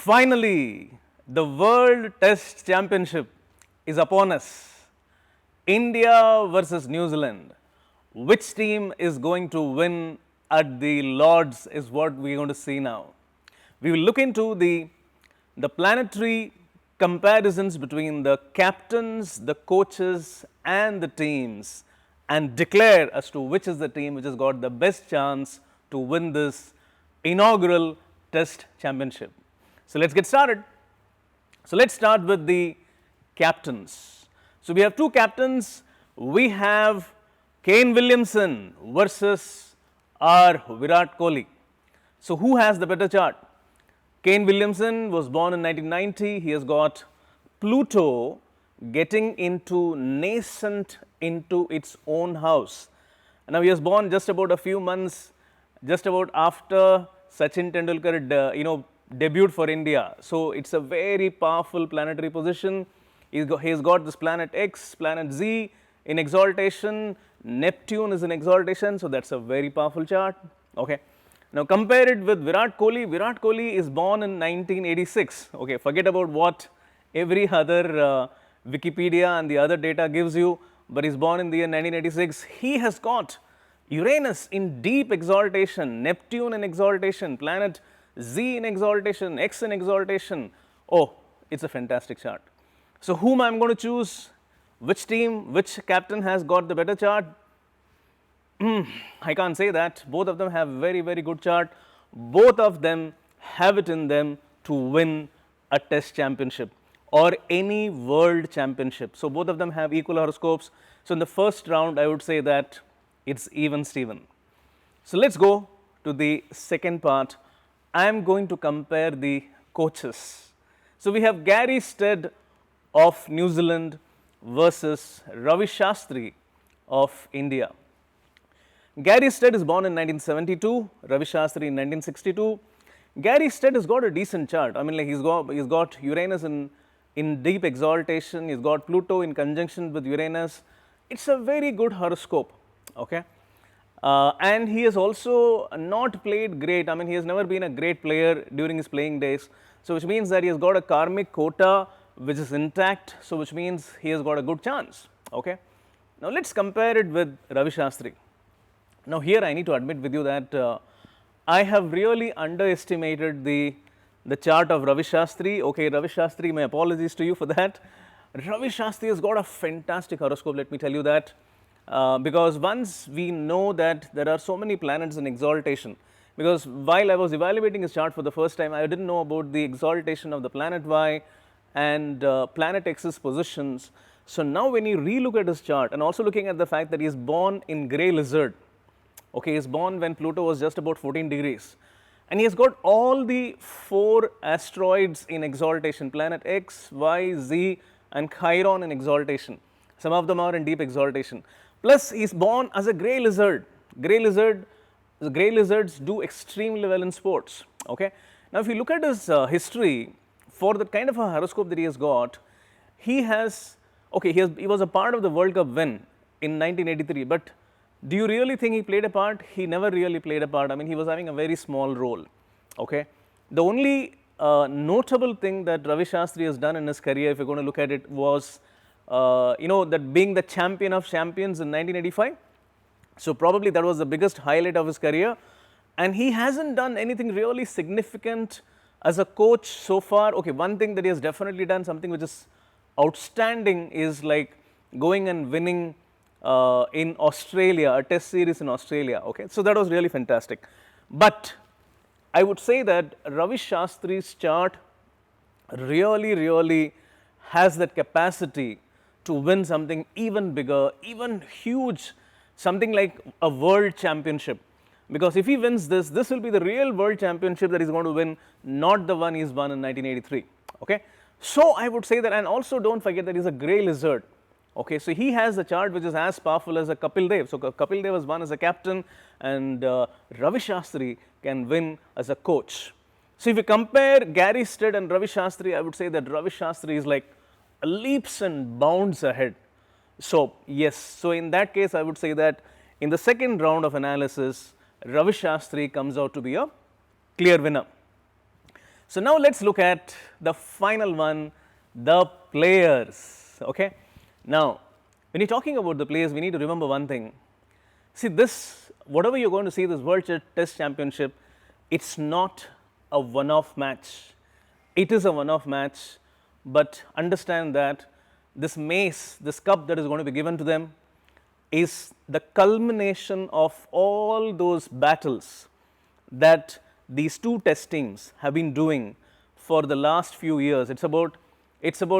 Finally, the World Test Championship is upon us. India versus New Zealand. Which team is going to win at the Lords is what we are going to see now. We will look into the planetary comparisons between the captains, the coaches, and the teams and declare as to which is the team which has got the best chance to win this inaugural Test Championship. So, let us get started. So, let us start with the captains. So, we have two captains. We have Kane Williamson versus our Virat Kohli. So, who has the better chart? Kane Williamson was born in 1990. He has got Pluto getting into nascent into its own house. Now, he was born just about a few months, just about after Sachin Tendulkar, debuted for India. So, it's a very powerful planetary position. He's got this planet X, planet Z in exaltation, Neptune is in exaltation. So, that's a very powerful chart. Okay. Now, compare it with Virat Kohli. Virat Kohli is born in 1986. Okay, forget about what every other Wikipedia and the other data gives you, but he's born in the year 1986. He has got Uranus in deep exaltation, Neptune in exaltation, planet Z in exaltation, X in exaltation. Oh, it's a fantastic chart. So, whom I am going to choose? Which team, which captain has got the better chart? I can't say that. Both of them have very, very good chart. Both of them have it in them to win a Test Championship or any World Championship. So, both of them have equal horoscopes. So, in the first round, I would say that it's even Steven. So, let us go to the second part. I am going to compare the coaches. So, we have Gary Stead of New Zealand versus Ravi Shastri of India. Gary Stead is born in 1972, Ravi Shastri in 1962. Gary Stead has got a decent chart. I mean, like he's got Uranus in deep exaltation, he's got Pluto in conjunction with Uranus. It's a very good horoscope, okay. And he has also not played great. I mean, he has never been a great player during his playing days. So, which means that he has got a karmic quota which is intact. So, which means he has got a good chance, okay. Now, let us compare it with Ravi Shastri. Now, here I need to admit with you that I have really underestimated the chart of Ravi Shastri. Okay, Ravi Shastri, my apologies to you for that. Ravi Shastri has got a fantastic horoscope, let me tell you that, because once we know that there are so many planets in exaltation, because while I was evaluating his chart for the first time, I did not know about the exaltation of the planet Y and planet X's positions. So, now when you relook at his chart and also looking at the fact that he is born in grey lizard, okay, he is born when Pluto was just about 14 degrees and he has got all the 4 asteroids in exaltation, planet X, Y, Z and Chiron in exaltation. Some of them are in deep exaltation. Plus, he is born as a grey lizard. Grey lizards do extremely well in sports. Okay. Now, if you look at his history, for the kind of a horoscope that he has got, he has, okay, he was a part of the World Cup win in 1983, but do you really think he played a part? He never really played a part. I mean, he was having a very small role. Okay. The only notable thing that Ravi Shastri has done in his career, if you are going to look at it, was that being the champion of champions in 1985. So, probably that was the biggest highlight of his career, and he hasn't done anything really significant as a coach so far. Okay, one thing that he has definitely done, something which is outstanding, is like going and winning in Australia, a test series in Australia. Okay. So, that was really fantastic. But I would say that Ravi Shastri's chart really has that capacity to win something even bigger, even huge, something like a world championship. Because if he wins this will be the real world championship that he is going to win, not the one he has won in 1983. Okay. So, I would say that, and also do not forget that he is a grey lizard. Okay, so, he has a chart which is as powerful as a Kapil Dev. So, Kapil Dev has won as a captain and Ravi Shastri can win as a coach. So, if you compare Gary Stead and Ravi Shastri, I would say that Ravi Shastri is like leaps and bounds ahead. So, yes, so in that case I would say that in the second round of analysis, Ravi Shastri comes out to be a clear winner. So now let's look at the final one, the players. Okay. Now, when you're talking about the players, we need to remember one thing. See, this, whatever you're going to see, this World Test Championship, it's not a one-off match. It is a one-off match, but understand that this mace, this cup that is going to be given to them, is the culmination of all those battles that these two test teams have been doing for the last few years. It's about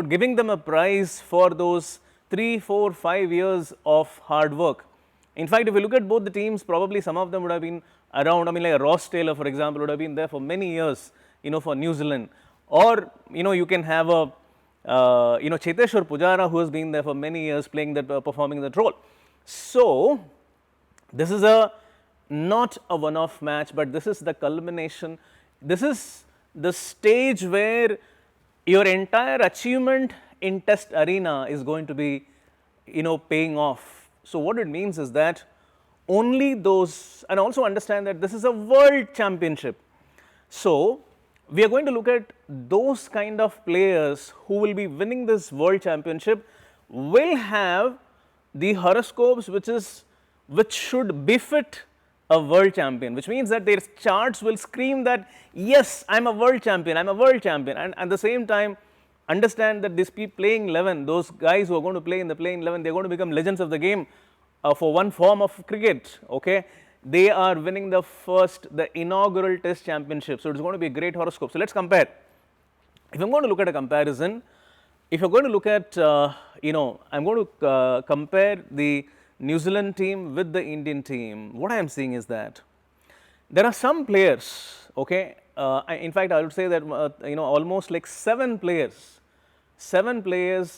giving them a prize for those 3, 4, 5 years of hard work. In fact, if you look at both the teams, probably some of them would have been around. I mean, like Ross Taylor, for example, would have been there for many years, for New Zealand. Or, you can have a, Cheteshwar Pujara, who has been there for many years playing that, performing that role. So, this is not a one-off match, but this is the culmination. This is the stage where your entire achievement in test arena is going to be, paying off. So, what it means is that only those, and also understand that this is a world championship. So, we are going to look at those kind of players who will be winning this world championship will have the horoscopes which should befit a world champion, which means that their charts will scream that, yes, I am a world champion, I am a world champion, and at the same time understand that these people playing 11, those guys who are going to play in the playing 11, they are going to become legends of the game for one form of cricket. Okay, they are winning the inaugural test championship, so it's going to be a great horoscope. So let's compare. If I'm going to look at a comparison, if you're going to look at, I'm going to compare the New Zealand team with the Indian team, what I am seeing is that there are some players, okay, in fact, I would say that, almost like 7 players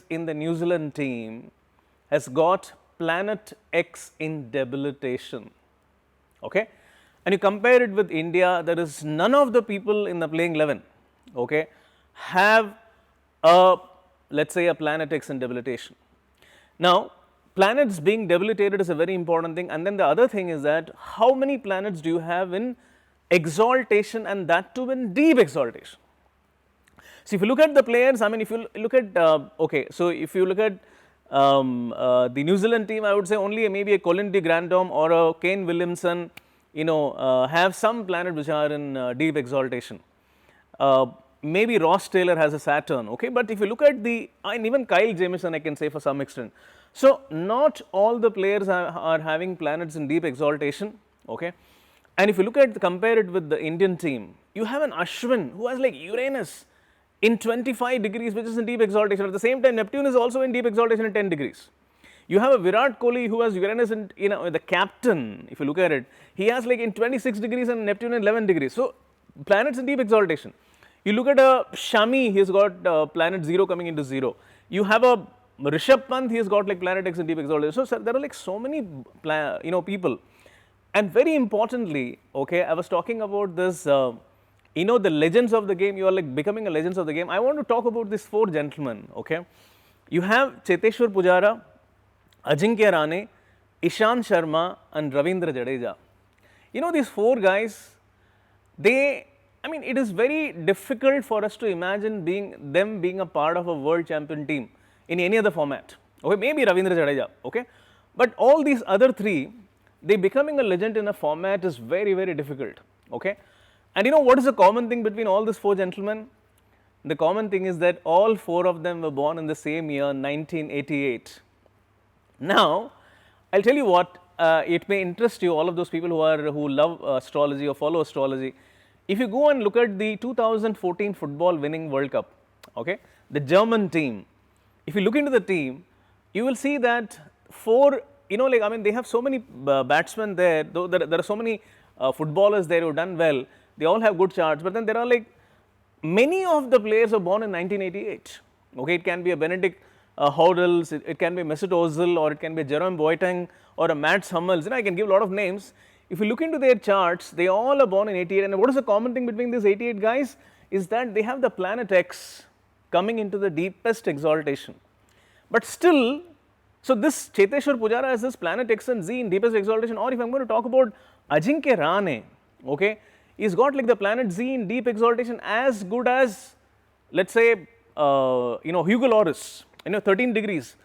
in the New Zealand team has got Planet X in debilitation, okay. And you compare it with India, there is none of the people in the playing 11, okay, have a, let's say, a Planet X in debilitation. Now, planets being debilitated is a very important thing, and then the other thing is that how many planets do you have in exaltation, and that too in deep exaltation. So, if you look at the players, I mean, if you look at, so if you look at the New Zealand team, I would say only maybe a Colin de Grandhomme or a Kane Williamson, have some planets which are in deep exaltation. Maybe Ross Taylor has a Saturn, okay, but if you look at and even Kyle Jamieson, I can say for some extent. So, not all the players are having planets in deep exaltation, okay. And if you look at, compare it with the Indian team, you have an Ashwin who has like Uranus in 25 degrees, which is in deep exaltation. At the same time, Neptune is also in deep exaltation at 10 degrees. You have a Virat Kohli who has Uranus in, the captain, if you look at it, he has like in 26 degrees and Neptune in 11 degrees. So, planets in deep exaltation. You look at a Shami, he has got planet 0 coming into 0. You have a Rishabh Pant, he has got like Planet X in deep exaltation. So, there are like so many people. And very importantly, okay, I was talking about this, the legends of the game, you are like becoming a legends of the game. I want to talk about these 4 gentlemen, okay. You have Cheteshwar Pujara, Ajinkya Rahane, Ishant Sharma and Ravindra Jadeja. These 4 guys, it is very difficult for us to imagine them being a part of a world champion team in any other format. Okay, maybe Ravindra Jadeja, okay, but all these other 3, they becoming a legend in a format is very, very difficult, okay. And what is the common thing between all these 4 gentlemen? The common thing is that all 4 of them were born in the same year, 1988. Now, I'll tell you what, it may interest you, all of those people who love astrology or follow astrology. If you go and look at the 2014 football winning World Cup, okay, the German team, if you look into the team, you will see that 4, they have so many batsmen there, though there are so many footballers there who have done well, they all have good charts, but then there are like many of the players are born in 1988. Okay, it can be a Benedict Hodels, it can be Mesut Ozil, or it can be Jerome Boateng or a Mats Hummels. I can give a lot of names. If you look into their charts, they all are born in 88. And what is the common thing between these 88 guys is that they have the Planet X coming into the deepest exaltation. But still, so this Cheteshwar Pujara has this Planet X and Z in deepest exaltation. Or if I am going to talk about Ajinkya Rahane, okay, he's got like the planet Z in deep exaltation as good as, let's say, Hugo Loris, 13 degrees.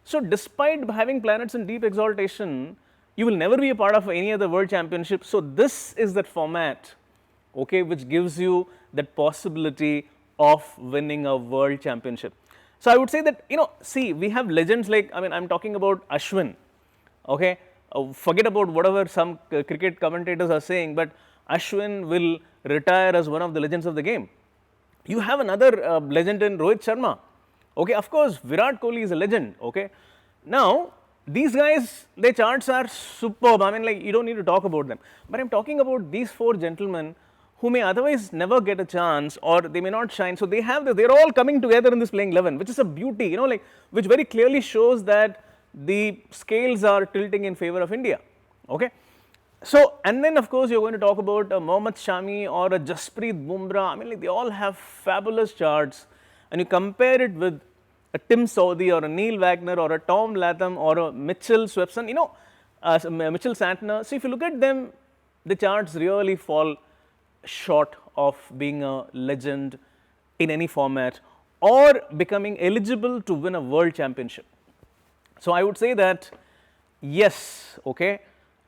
So despite having planets in deep exaltation, you will never be a part of any other world championship. So this is that format, okay, which gives you that possibility of winning a world championship. So I would say that, see, we have legends like, I'm talking about Ashwin, okay. Forget about whatever some cricket commentators are saying, but Ashwin will retire as one of the legends of the game. You have another legend in Rohit Sharma. Okay, of course, Virat Kohli is a legend. Okay, now these guys, their charts are superb. You don't need to talk about them. But I'm talking about these four gentlemen who may otherwise never get a chance, or they may not shine. So they have they're all coming together in this playing 11, which is a beauty. Which very clearly shows that the scales are tilting in favor of India. Okay. So, and then of course, you're going to talk about a Mohammad Shami or a Jasprit Bumrah. They all have fabulous charts, and you compare it with a Tim Southee or a Neil Wagner or a Tom Latham or a Mitchell Swepson, Mitchell Santner. So, if you look at them, the charts really fall short of being a legend in any format or becoming eligible to win a world championship. So, I would say that yes, okay,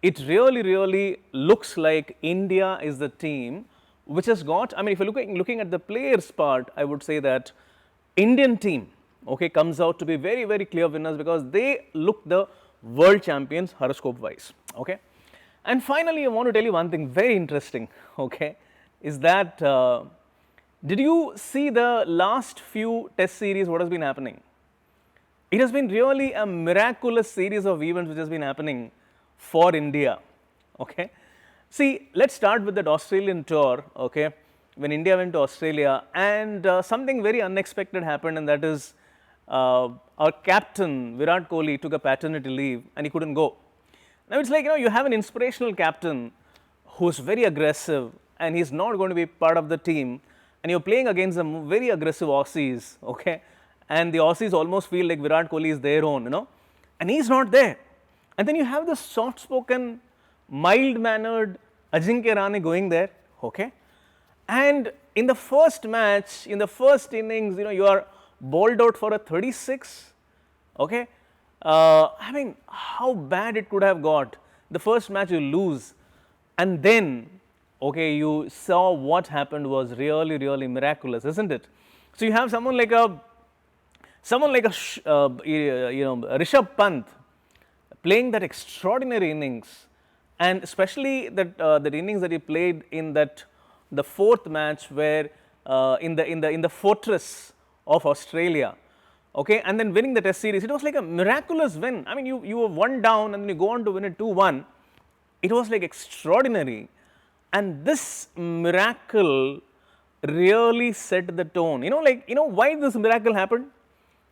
it really looks like India is the team which has got, if you're looking at the players part, I would say that Indian team, okay, comes out to be very clear winners because they look the world champions horoscope wise. Okay. And finally, I want to tell you one thing very interesting, okay, is that did you see the last few test series, what has been happening? It has been really a miraculous series of events which has been happening for India. Okay. See, let's start with that Australian tour, okay, when India went to Australia, and something very unexpected happened, and that is our captain Virat Kohli took a paternity leave and he couldn't go. Now it's like, you have an inspirational captain who's very aggressive and he's not going to be part of the team, and you're playing against some very aggressive Aussies, okay, and the Aussies almost feel like Virat Kohli is their own, and he's not there. And then you have the soft-spoken, mild-mannered Ajinkya Rahane going there, okay, and in the first match, in the first innings, you are bowled out for a 36, okay. How bad it could have got. The first match you lose, and then, okay, you saw what happened was really miraculous, isn't it? So you have someone like a Rishabh Pant playing that extraordinary innings, and especially that innings that he played in the fourth match where in the fortress of Australia, okay, and then winning the test series. It was like a miraculous win. You were one down and then you go on to win it 2-1. It was like extraordinary, and this miracle really set the tone. Why this miracle happened?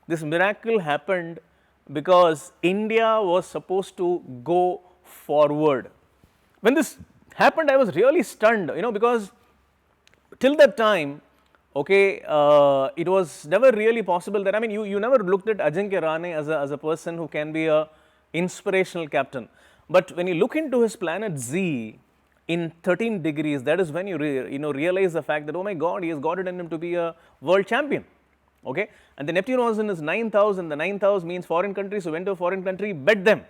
This miracle happened because India was supposed to go forward. When this happened, I was really stunned, because till that time, okay, it was never really possible that, you never looked at Ajinkya Rahane as a person who can be a inspirational captain. But when you look into his planet Z in 13 degrees, that is when you realize the fact that, oh my God, he has got it in him to be a world champion. Okay, and the Neptune was in his 9th house, and the 9th house means foreign country, so went to a foreign country, bet them.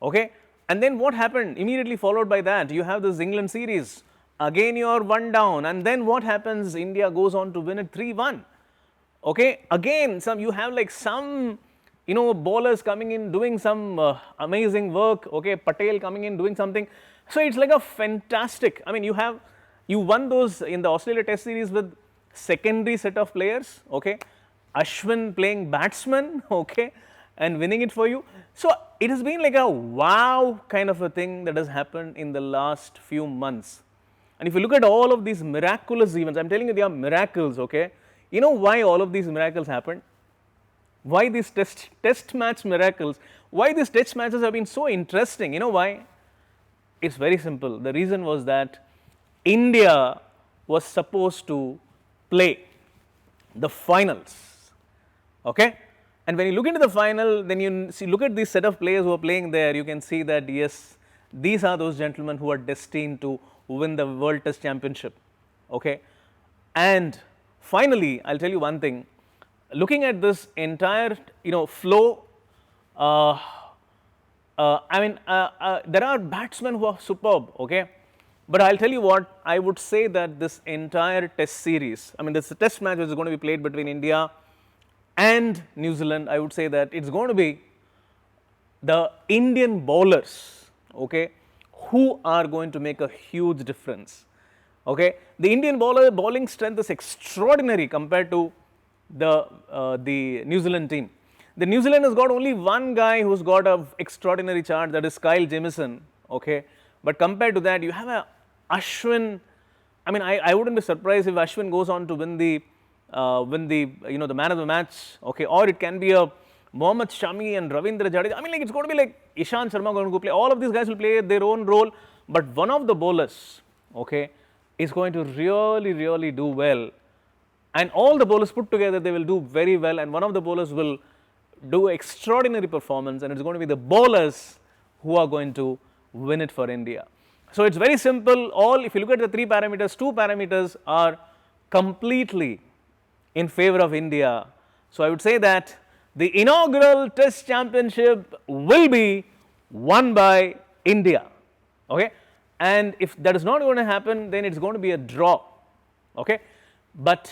Okay, and then what happened? Immediately followed by that, you have this England series. Again, you are one down, and then what happens? India goes on to win it 3-1. Okay, again, you have like some, bowlers coming in doing some amazing work. Okay, Patel coming in doing something. So it's like a fantastic. You won those in the Australia Test series with secondary set of players. Okay. Ashwin playing batsman, okay, and winning it for you. So it has been like a wow kind of a thing that has happened in the last few months. And if you look at all of these miraculous events, I'm telling you, they are miracles, okay. You know why all of these miracles happened? Why these test match miracles? Why these test matches have been so interesting? You know why? It's very simple. The reason was that India was supposed to play the finals. Okay, and when you look into the final, then you look at this set of players who are playing there, you can see that yes, these are those gentlemen who are destined to win the World Test Championship. Okay, and finally, I'll tell you one thing. Looking at this entire flow, uh, there are batsmen who are superb. Okay, but I'll tell you what, I would say that this entire Test series, I mean, this Test match which is going to be played between India and New Zealand, I would say that it's going to be the Indian bowlers, okay, who are going to make a huge difference. Okay, the Indian bowling strength is extraordinary compared to the New Zealand team. The New Zealand has got only one guy who's got a extraordinary chart, that is Kyle Jamieson. Okay, but compared to that, you have a Ashwin. I mean, I wouldn't be surprised if Ashwin goes on to win the the man of the match. Okay, or it can be a Mohammad Shami and Ravindra Jadeja. I mean, like, it's going to be like Ishant Sharma going to go play. All of these guys will play their own role, but one of the bowlers, okay, is going to really do well. And all the bowlers put together, they will do very well. And one of the bowlers will do extraordinary performance, and it's going to be the bowlers who are going to win it for India. So it's very simple. If you look at the three parameters, two parameters are completely in favor of India. So I would say that the inaugural Test Championship will be won by India. Okay, and if that is not going to happen, then it's going to be a draw. Okay, but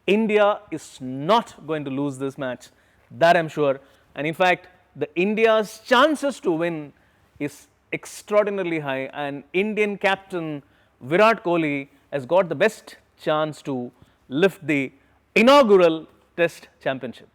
India is not going to lose this match, that I'm sure. And in fact, the India's chances to win is extraordinarily high, and Indian captain Virat Kohli has got the best chance to lift the inaugural Test Championship.